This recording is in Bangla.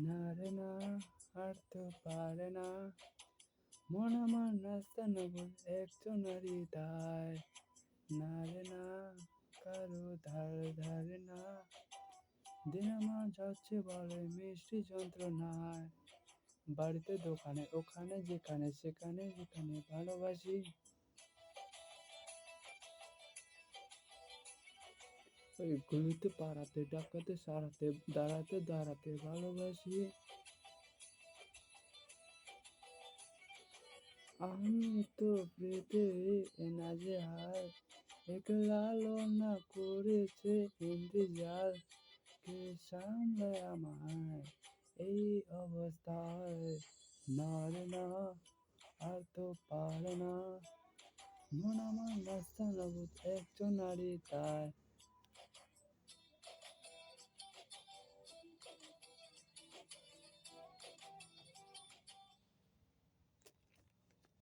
না রে না, আর তো পারে না, মন আমার নাস্তানাবুদ একজনারই দায়। না রে না, কারো ধারে না, দিন আমার যাচ্ছে বলে মিষ্টি যন্ত্রণায়। বাড়িতে দোকানে ওখানে যেখানে সেখানে যেখানে ভালোবাসি, ওই গলিতে পাড়াতে ডাকাতে সারাতে দাঁড়াতে দাঁড়াতে ভালোবাসি। আমি তো পেতে নাজেহাল, একলা না করেছে ইন্তজার, কে সামলায় আমায় এই অবস্থায়। না রে না, আর তো পারে না, মন আমার নাস্তানাবুদ একজনারই তাই।